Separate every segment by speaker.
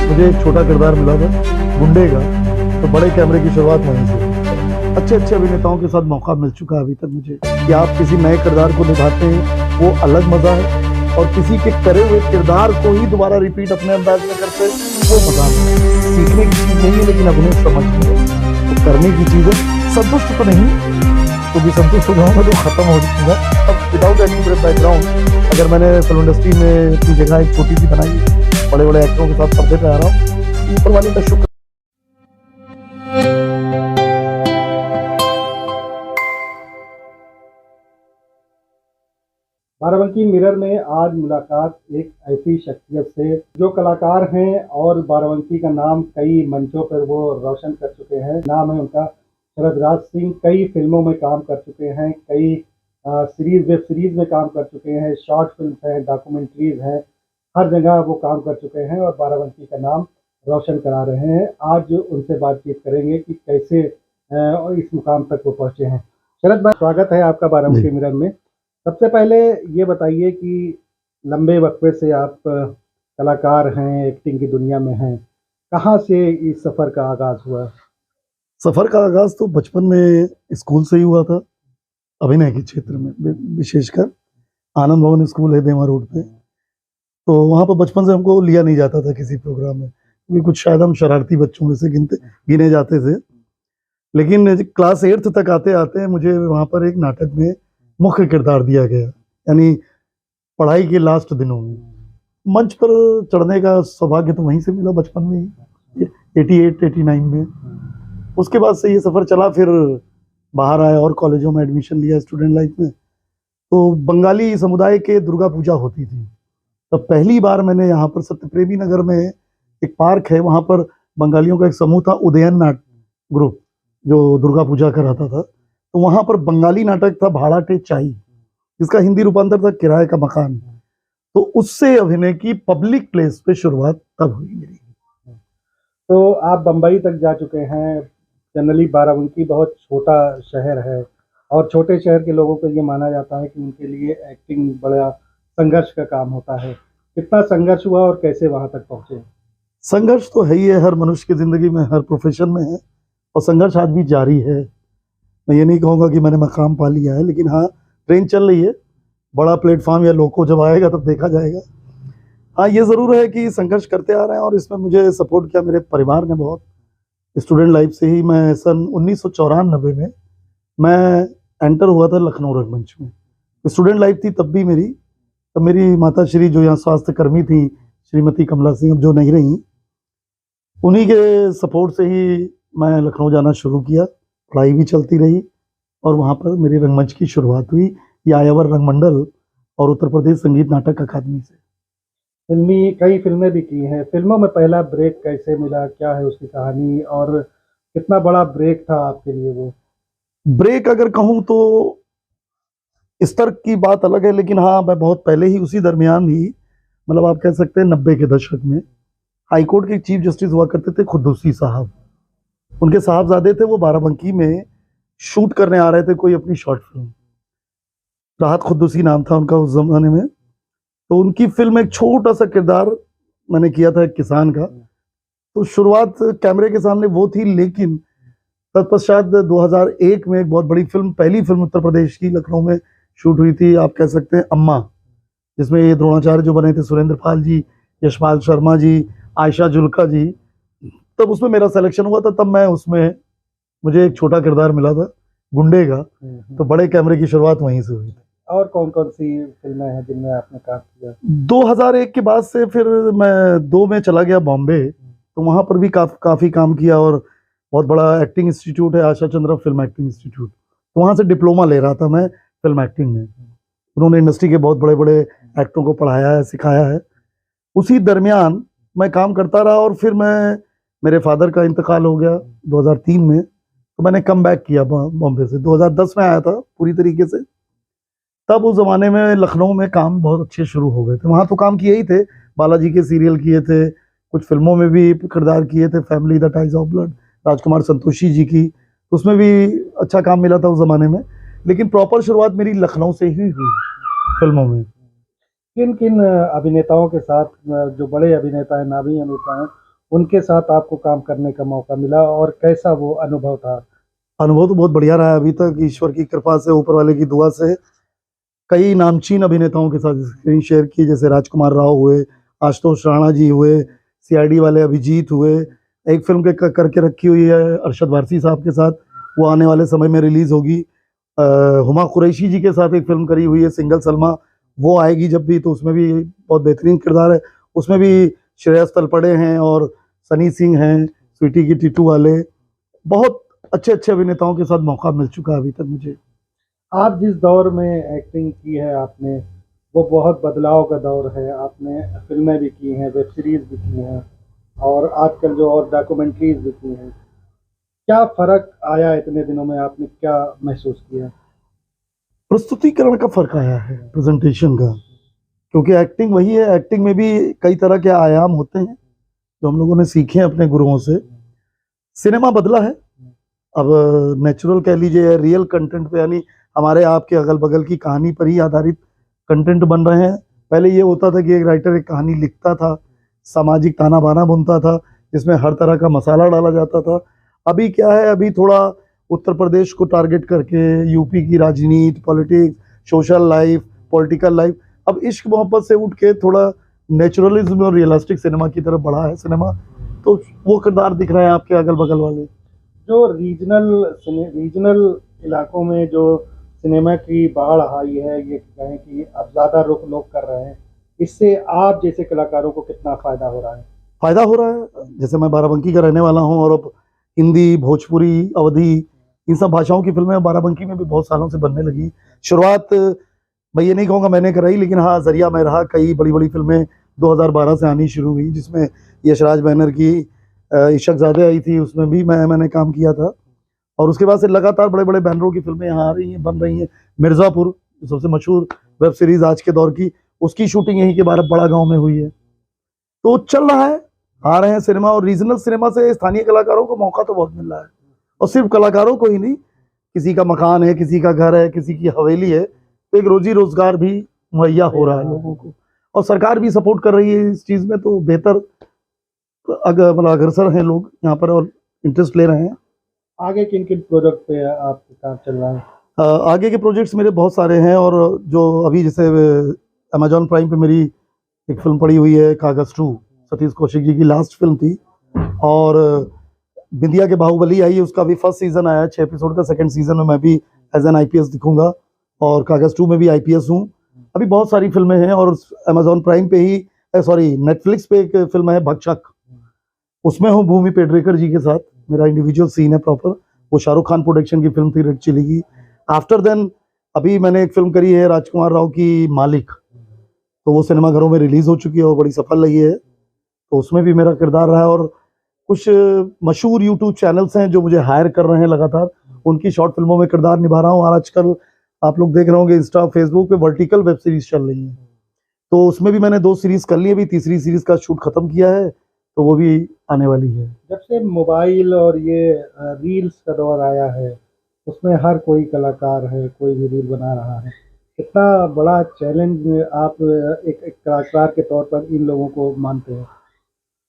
Speaker 1: मुझे एक छोटा किरदार मिला था गुंडे का, तो बड़े कैमरे की शुरुआत वहीं से। अच्छे अच्छे अभिनेताओं के साथ मौका मिल चुका है अभी तक मुझे कि आप किसी नए किरदार को निभाते हैं, वो अलग मजा है, और किसी के करे हुए किरदार को ही दोबारा रिपीट अपने अंदाज में करते हैं, वो मजा है। सीखने की चीज नहीं है, लेकिन अपने समझने तो करने की चीज है। संतुष्ट तो नहीं, क्योंकि संतुष्ट हो जाऊंगा तो खत्म हो जाऊंगा। अब विदाउट एनी बैकग्राउंड अगर मैंने फिल्म इंडस्ट्री में अपनी जगह एक छोटी सी बनाई, बड़े बड़े एक्टरों के साथ पर्दे पे आ रहा हूँ, ऊपर वाले का शुक्र।
Speaker 2: बाराबंकी मिरर में आज मुलाकात एक ऐसी शख्सियत से जो कलाकार हैं और बाराबंकी का नाम कई मंचों पर वो रोशन कर चुके हैं। नाम है उनका शरद राज सिंह। कई फिल्मों में काम कर चुके हैं, कई वेब सीरीज में काम कर चुके हैं, शॉर्ट फिल्म हैं, डॉक्यूमेंट्रीज हैं, हर जगह वो काम कर चुके हैं और बाराबंकी का नाम रोशन करा रहे हैं। आज उनसे बातचीत करेंगे कि कैसे इस मुकाम तक वो पहुंचे हैं। शरद भाई, स्वागत है आपका बाराबंकी मिरर में। सबसे पहले ये बताइए कि लंबे वक्फे से आप कलाकार हैं, एक्टिंग की दुनिया में हैं, कहाँ से इस सफ़र का आगाज़ हुआ?
Speaker 1: सफर का आगाज तो बचपन में स्कूल से ही हुआ था, अभिनय के क्षेत्र में, विशेषकर आनंद भवन स्कूल है देवा रोड पे। तो वहाँ पर बचपन से हमको लिया नहीं जाता था किसी प्रोग्राम में, क्योंकि कुछ शायद हम शरारती बच्चों में से गिने जाते थे। लेकिन क्लास 8th तक आते आते मुझे वहाँ पर एक नाटक में मुख्य किरदार दिया गया, यानी पढ़ाई के लास्ट दिनों में। मंच पर चढ़ने का सौभाग्य तो वहीं से मिला बचपन में ही, 88-89 में। उसके बाद से ये सफ़र चला, फिर बाहर आया और कॉलेजों में एडमिशन लिया स्टूडेंट लाइफ में। तो बंगाली समुदाय के दुर्गा पूजा होती थी, तब पहली बार मैंने यहाँ पर सत्यप्रेमी नगर में एक पार्क है, वहाँ पर बंगालियों का एक समूह था, उदयन नाट ग्रुप, जो दुर्गा पूजा कराता था। तो वहाँ पर बंगाली नाटक था भाड़ाटे चाई, जिसका हिंदी रूपांतर था किराए का मकान। तो उससे अभिनय की पब्लिक प्लेस पे शुरुआत तब हुई मेरी।
Speaker 2: तो आप बम्बई तक जा चुके हैं। जनरली बाराबंकी बहुत छोटा शहर है और छोटे शहर के लोगों को ये माना जाता है कि उनके लिए एक्टिंग बड़ा संघर्ष का काम होता है। कितना संघर्ष हुआ और कैसे वहाँ तक पहुँचे?
Speaker 1: संघर्ष तो है ही है, हर मनुष्य की जिंदगी में, हर प्रोफेशन में है, और संघर्ष आज भी जारी है। मैं ये नहीं कहूँगा कि मैंने मकाम पा लिया है, लेकिन हाँ, ट्रेन चल रही है। बड़ा प्लेटफॉर्म या लोको जब आएगा तब देखा जाएगा। हाँ, ये ज़रूर है कि संघर्ष करते आ रहे हैं, और इसमें मुझे सपोर्ट किया मेरे परिवार ने बहुत। स्टूडेंट लाइफ से ही मैं सन 1994 में मैं एंटर हुआ था लखनऊ रंगमंच में। स्टूडेंट लाइफ थी तब भी मेरी, तब मेरी माता श्री जो यहाँ स्वास्थ्य कर्मी थी, श्रीमती कमला सिंह, अब जो नहीं रही, उन्हीं के सपोर्ट से ही मैं लखनऊ जाना शुरू किया। पढ़ाई भी चलती रही और वहाँ पर मेरी रंगमंच की शुरुआत हुई यायावर रंगमंडल और उत्तर प्रदेश संगीत नाटक अकादमी से।
Speaker 2: कई फिल्में भी की हैं। फिल्मों में पहला ब्रेक कैसे मिला, क्या है उसकी कहानी और कितना बड़ा ब्रेक था आपके लिए वो?
Speaker 1: ब्रेक अगर कहूँ तो स्तर की बात अलग है, लेकिन हाँ, मैं बहुत पहले ही, उसी दरमियान ही, मतलब आप कह सकते हैं 90 के दशक में, हाईकोर्ट के चीफ जस्टिस हुआ करते थे खुद्दूसी साहब। उनके साहबजादे थे, वो बाराबंकी में शूट करने आ रहे थे कोई अपनी शॉर्ट फिल्म। राहत खुद्दूसी नाम था उनका उस जमाने में। तो उनकी फिल्म में एक छोटा सा किरदार मैंने किया था, एक किसान का। तो शुरुआत कैमरे के सामने वो थी, लेकिन तत्पश्चात 2001 में एक बहुत बड़ी फिल्म, पहली फिल्म उत्तर प्रदेश की, लखनऊ में शूट हुई थी, आप कह सकते हैं अम्मा, जिसमें ये द्रोणाचार्य जो बने थे, सुरेंद्र पाल जी, यशपाल शर्मा जी, आयशा जुल्का जी। तब उसमें मेरा सिलेक्शन हुआ था, तब मैं उसमें, मुझे एक छोटा किरदार मिला था गुंडे का, तो बड़े कैमरे की शुरुआत वहीं से हुई थी।
Speaker 2: और कौन कौन सी फिल्में हैं जिनमें आपने काम किया?
Speaker 1: 2001 के बाद से फिर मैं 2 में चला गया बॉम्बे, तो वहाँ पर भी काफ़ी काम किया, और बहुत बड़ा एक्टिंग इंस्टीट्यूट है, आशा चंद्रा फिल्म एक्टिंग इंस्टीट्यूट, तो वहाँ से डिप्लोमा ले रहा था मैं फिल्म एक्टिंग में। उन्होंने इंडस्ट्री के बहुत बड़े बड़े एक्टरों को पढ़ाया है, सिखाया है। उसी दरमियान मैं काम करता रहा, और फिर मेरे फादर का इंतकाल हो गया 2003 में, तो मैंने कम बैक किया बॉम्बे से। 2010 में आया था पूरी तरीके से। तब उस ज़माने में लखनऊ में काम बहुत अच्छे शुरू हो गए थे। वहाँ तो काम किए ही थे, बालाजी के सीरियल किए थे, कुछ फिल्मों में भी किरदार किए थे, family the ties of blood, Rajkumar Santoshi ji की, उसमें भी अच्छा काम मिला था उस ज़माने में। लेकिन प्रॉपर शुरुआत मेरी लखनऊ से ही हुई फिल्मों में।
Speaker 2: किन किन अभिनेताओं के साथ, जो बड़े अभिनेता हैं, नामी अभिनेता हैं, उनके साथ आपको काम करने का मौका मिला और कैसा वो अनुभव था?
Speaker 1: अनुभव तो बहुत बढ़िया रहा है अभी तक, ईश्वर की कृपा से, ऊपर वाले की दुआ से। कई नामचीन अभिनेताओं के साथ स्क्रीन शेयर की, जैसे राजकुमार राव हुए, आशुतोष राणा जी हुए, सीआईडी वाले अभिजीत हुए। एक फिल्म करके रखी हुई है अरशद वारसी साहब के साथ, वो आने वाले समय में रिलीज होगी। हुमा कुरैशी जी के साथ एक फिल्म करी हुई है सिंगल सलमा, वो आएगी जब भी, तो उसमें भी बहुत बेहतरीन किरदार है। उसमें भी श्रेयस तलपड़े हैं और सनी सिंह हैं, स्वीटी की टीटू वाले। बहुत अच्छे अच्छे अभिनेताओं के साथ मौका मिल चुका है अभी तक मुझे।
Speaker 2: आप जिस दौर में एक्टिंग की है आपने, वो बहुत बदलाव का दौर है। आपने फ़िल्में भी की हैं, वेब सीरीज़ भी की हैं और आजकल जो और डॉक्यूमेंट्रीज़ भी की हैं। क्या फ़र्क आया इतने दिनों में, आपने क्या महसूस किया?
Speaker 1: प्रस्तुतिकरण का फर्क आया है, प्रेजेंटेशन का, क्योंकि एक्टिंग वही है। एक्टिंग में भी कई तरह के आयाम होते हैं जो हम लोगों ने सीखे हैं अपने गुरुओं से। सिनेमा बदला है अब, नेचुरल कह लीजिए, रियल कंटेंट पे, यानी हमारे आपके अगल बगल की कहानी पर ही आधारित कंटेंट बन रहे हैं। पहले ये होता था कि एक राइटर एक कहानी लिखता था, सामाजिक ताना बाना बुनता था, जिसमें हर तरह का मसाला डाला जाता था। अभी क्या है, अभी थोड़ा उत्तर प्रदेश को टारगेट करके यूपी की राजनीति, politics, social life, political life, अब इश्क मोहब्बत से उठ के थोड़ा नेचुरलिज्म और रियलिस्टिक सिनेमा की तरफ बढ़ा है सिनेमा। तो वो किरदार दिख रहे हैं आपके अगल बगल वाले।
Speaker 2: जो रीजनल इलाकों में जो सिनेमा की बाढ़ आई है, ये कहें कि अब ज़्यादा रुख लोग कर रहे हैं, इससे आप जैसे कलाकारों को कितना फ़ायदा हो रहा है?
Speaker 1: फायदा हो रहा है, जैसे मैं बाराबंकी का रहने वाला हूँ और अब हिंदी, भोजपुरी, अवधी, इन सब भाषाओं की फिल्में बाराबंकी में भी बहुत सालों से बनने लगी। शुरुआत मैं ये नहीं कहूँगा मैंने कराई, लेकिन हाँ, जरिया मैं रहा। कई बड़ी बड़ी फिल्में 2012 से आनी शुरू हुई, जिसमें यशराज बैनर की इशकज़ादे आई थी, उसमें भी मैंने काम किया था। और उसके बाद से लगातार बड़े बड़े बैनरों की फिल्में यहाँ आ रही हैं, बन रही हैं। मिर्ज़ापुर, जो सबसे मशहूर वेब सीरीज़ आज के दौर की, उसकी शूटिंग यहीं के बड़ा गाँव में हुई है। तो चल रहा है, आ रहे हैं सिनेमा, और रीजनल सिनेमा से स्थानीय कलाकारों को मौका तो बहुत मिल रहा है। और सिर्फ कलाकारों को ही नहीं, किसी का मकान है, किसी का घर है, किसी की हवेली है, तो एक रोजी रोजगार भी मुहैया हो रहा है लोगों को। और सरकार भी सपोर्ट कर रही है इस चीज़ में, तो बेहतर मतलब अग्रसर हैं लोग यहाँ पर और इंटरेस्ट ले रहे हैं।
Speaker 2: आगे किन-किन प्रोजेक्ट पे आपका काम चल रहा है?
Speaker 1: आगे के प्रोजेक्ट्स मेरे बहुत सारे हैं, और जो अभी जैसे अमेजॉन प्राइम पे मेरी एक फिल्म पड़ी हुई है कागज 2, सतीश कौशिक जी की लास्ट फिल्म थी। और बिंदिया के बाहुबली आई है, उसका भी फर्स्ट सीजन आया है 6 एपिसोड का। सेकंड सीजन में मैं भी एज एन आईपीएस दिखूंगा, और कागज 2 में भी आईपीएस हूँ। अभी बहुत सारी फिल्में हैं, और अमेजॉन प्राइम पे ही, सॉरी नेटफ्लिक्स पे एक फिल्म है भक्षक, उसमें हूँ भूमि पेडनेकर जी के साथ। मेरा इंडिविजुअल सीन है प्रॉपर, वो शाहरुख खान प्रोडक्शन की फिल्म थी, रेड चिली की। आफ्टर देन अभी मैंने एक फिल्म करी है राजकुमार राव की, मालिक, तो वो सिनेमाघरों में रिलीज हो चुकी है और बड़ी सफल रही है। तो उसमें भी मेरा किरदार रहा है। और कुछ मशहूर यूट्यूब चैनल्स हैं जो मुझे हायर कर रहे हैं लगातार, उनकी शॉर्ट फिल्मों में किरदार निभा रहा हूँ। और आजकल आप लोग देख रहे होंगे इंस्टा फेसबुक पे वर्टिकल वेब सीरीज चल रही है, तो उसमें भी मैंने 2 सीरीज कर ली है, अभी तीसरी सीरीज का शूट खत्म किया है, तो वो भी आने वाली है।
Speaker 2: जब से मोबाइल और ये रील्स का दौर आया है, उसमें हर कोई कलाकार है, कोई भी रील बना रहा है। कितना बड़ा चैलेंज आप एक कलाकार के तौर पर इन लोगों को मानते हैं?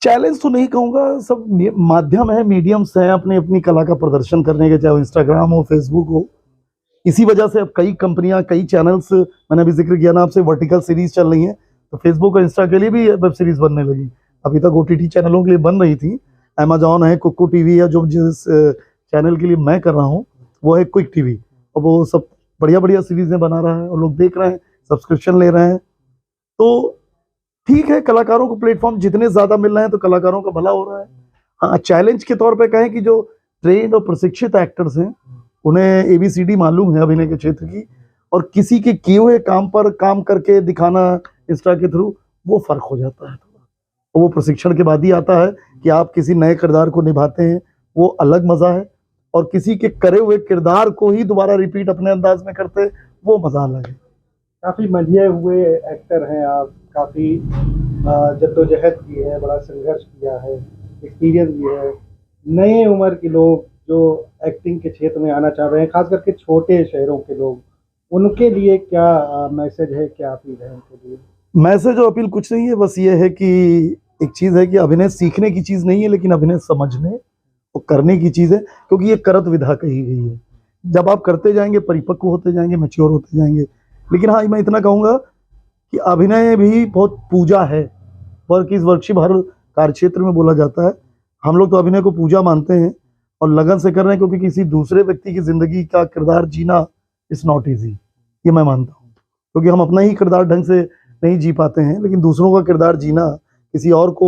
Speaker 1: चैलेंज तो नहीं कहूँगा, सब माध्यम है, मीडियम्स हैं अपनी अपनी कला का प्रदर्शन करने के, चाहे वो इंस्टाग्राम हो, फेसबुक हो। इसी वजह से अब कई कंपनियां, कई चैनल्स, मैंने अभी जिक्र किया ना आपसे, वर्टिकल सीरीज चल रही हैं, तो फेसबुक और इंस्टा के लिए भी वेब सीरीज बनने लगी। अभी तक ओटीटी चैनलों के लिए बन रही थी, अमेजॉन है, कुक्कू टीवी है, जो जिस चैनल के लिए मैं कर रहा हूँ वो है क्विक टीवी, और वो सब बढ़िया बढ़िया सीरीजें बना रहा है और लोग देख रहे हैं, सब्सक्रिप्शन ले रहे हैं। तो ठीक है, कलाकारों को प्लेटफॉर्म जितने ज्यादा मिल रहे हैं तो कलाकारों का भला हो रहा है। हाँ, चैलेंज के तौर पे कहें कि जो ट्रेंड और प्रशिक्षित एक्टर्स हैं, उन्हें एबीसीडी मालूम है अभिनय के क्षेत्र की, और किसी के किए हुए काम पर काम करके दिखाना इंस्टा के थ्रू, वो फर्क हो जाता है थोड़ा। तो वो प्रशिक्षण के बाद ही आता है कि आप किसी नए किरदार को निभाते हैं, वो अलग मजा है, और किसी के करे हुए किरदार को ही दोबारा रिपीट अपने अंदाज में करते, वो मजा अलग है।
Speaker 2: काफ़ी मंझे हुए एक्टर हैं आप, काफ़ी जद्दोजहद की है, बड़ा संघर्ष किया है, एक्सपीरियंस भी है। नए उम्र के लोग जो एक्टिंग के क्षेत्र में आना चाह रहे हैं, खास करके छोटे शहरों के लोग, उनके लिए क्या मैसेज है, क्या अपील है उनके लिए?
Speaker 1: मैसेज और अपील कुछ नहीं है, बस ये है कि एक चीज़ है कि अभिनय सीखने की चीज़ नहीं है, लेकिन अभिनय समझने और करने की चीज़ है, क्योंकि ये करत विधा कही गई है। जब आप करते जाएंगे, परिपक्व होते जाएंगे, मैच्योर होते जाएंगे। लेकिन हाँ, मैं इतना कहूँगा कि अभिनय भी बहुत पूजा है। वर्क इज वर्कशिप हर कार्यक्षेत्र में बोला जाता है। हम लोग तो अभिनय को पूजा मानते हैं और लगन से कर रहे हैं, क्योंकि किसी दूसरे व्यक्ति की जिंदगी का किरदार जीना इज नॉट ईजी, ये मैं मानता हूँ। क्योंकि हम अपना ही किरदार ढंग से नहीं जी पाते हैं, लेकिन दूसरों का किरदार जीना, किसी और को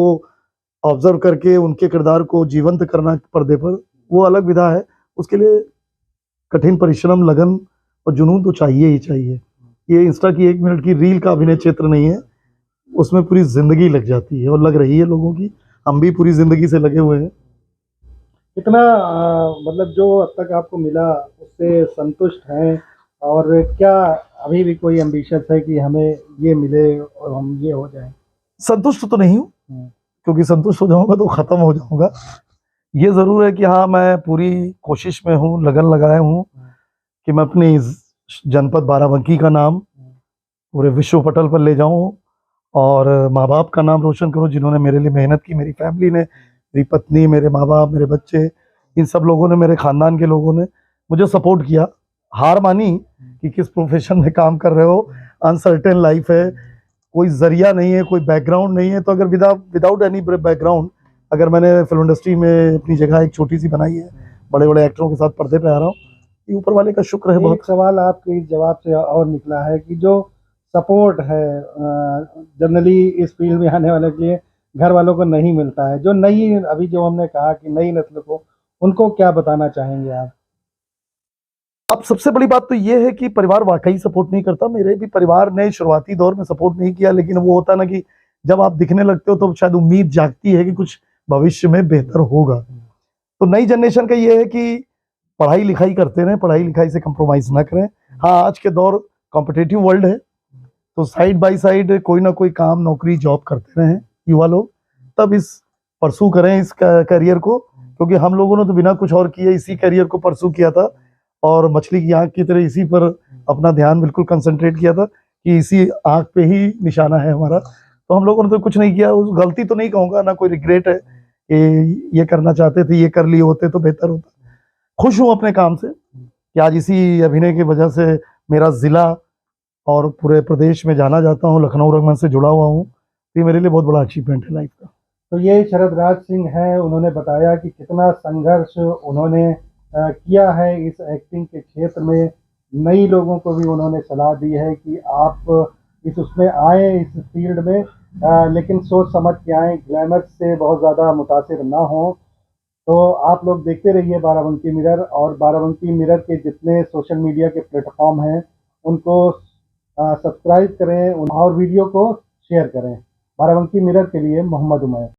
Speaker 1: ऑब्जर्व करके उनके किरदार को जीवंत करना पर्दे पर, वो अलग विधा है। उसके लिए कठिन परिश्रम, लगन और जुनून तो चाहिए ही चाहिए। ये इंस्टा की 1 मिनट की रील का अभिनय क्षेत्र नहीं है, उसमें पूरी जिंदगी लग जाती है और लग रही है लोगों की। हम भी पूरी जिंदगी से लगे हुए हैं।
Speaker 2: कितना मतलब जो अब तक आपको मिला उससे संतुष्ट हैं, और क्या अभी भी कोई एम्बिशंस है कि हमें ये मिले और हम ये हो जाएं?
Speaker 1: संतुष्ट तो नहीं हूँ, क्योंकि संतुष्ट हो जाऊंगा तो खत्म हो जाऊंगा। ये जरूर है कि हाँ, मैं पूरी कोशिश में हूँ, लगन लगाया हूँ कि मैं अपनी जनपद बाराबंकी का नाम पूरे विश्व पटल पर ले जाऊं और माँ बाप का नाम रोशन करूं, जिन्होंने मेरे लिए मेहनत की। मेरी फैमिली ने, मेरी पत्नी, मेरे माँ बाप, मेरे बच्चे, इन सब लोगों ने, मेरे खानदान के लोगों ने मुझे सपोर्ट किया। हार मानी कि किस प्रोफेशन में काम कर रहे हो, अनसर्टेन लाइफ है, कोई जरिया नहीं है, कोई बैकग्राउंड नहीं है। तो अगर विदाउट एनी बैकग्राउंड अगर मैंने फिल्म इंडस्ट्री में अपनी जगह एक छोटी सी बनाई है, बड़े बड़े एक्टरों के साथ पर्दे पे आ रहा हूँ, ये ऊपर वाले का शुक्र है बहुत।
Speaker 2: एक सवाल आपके इस जवाब से और निकला है कि जो सपोर्ट है जनरली इस फील्ड में आने वाले के लिए घर वालों को नहीं मिलता है, जो नई, अभी जो हमने कहा कि नई नस्ल को, उनको क्या बताना चाहेंगे आप?
Speaker 1: अब सबसे बड़ी बात तो ये है कि परिवार वाकई सपोर्ट नहीं करता। मेरे भी परिवार ने शुरुआती दौर में सपोर्ट नहीं किया, लेकिन वो होता ना कि जब आप दिखने लगते हो तो शायद उम्मीद जागती है कि कुछ भविष्य में बेहतर होगा। तो नई जनरेशन का ये है कि पढ़ाई लिखाई करते रहें, पढ़ाई लिखाई से कंप्रोमाइज ना करें। हाँ, आज के दौर कॉम्पिटिटिव वर्ल्ड है, तो साइड बाय साइड कोई ना कोई काम, नौकरी, जॉब करते रहें युवा लोग, तब इस परसू करें इस करियर को। क्योंकि हम लोगों ने तो बिना कुछ और किए इसी करियर को परसू किया था, और मछली की आंख की तरह इसी पर अपना ध्यान बिल्कुल कंसंट्रेट किया था कि इसी आंख पे ही निशाना है हमारा। तो हम लोगों ने तो कुछ नहीं किया। उस गलती तो नहीं कहूँगा, ना कोई रिग्रेट है कि ये करना चाहते थे, ये कर लिए होते तो बेहतर होता। खुश हूँ अपने काम से कि आज इसी अभिनय की वजह से मेरा जिला और पूरे प्रदेश में जाना जाता हूँ, लखनऊ रंगमंच से जुड़ा हुआ हूँ। ये मेरे लिए बहुत बड़ा अचीवमेंट है लाइफ का।
Speaker 2: तो ये शरद राज सिंह हैं, उन्होंने बताया कि कितना संघर्ष उन्होंने किया है इस एक्टिंग के क्षेत्र में। नई लोगों को भी उन्होंने सलाह दी है कि आप इस उसमें आए, इस फील्ड में, लेकिन सोच समझ के आए, ग्लैमर से बहुत ज़्यादा मुतासिर ना हो। तो आप लोग देखते रहिए बाराबंकी मिरर, और बाराबंकी मिरर के जितने सोशल मीडिया के प्लेटफॉर्म हैं उनको सब्सक्राइब करें और वीडियो को शेयर करें। बाराबंकी मिरर के लिए मोहम्मद उमैर।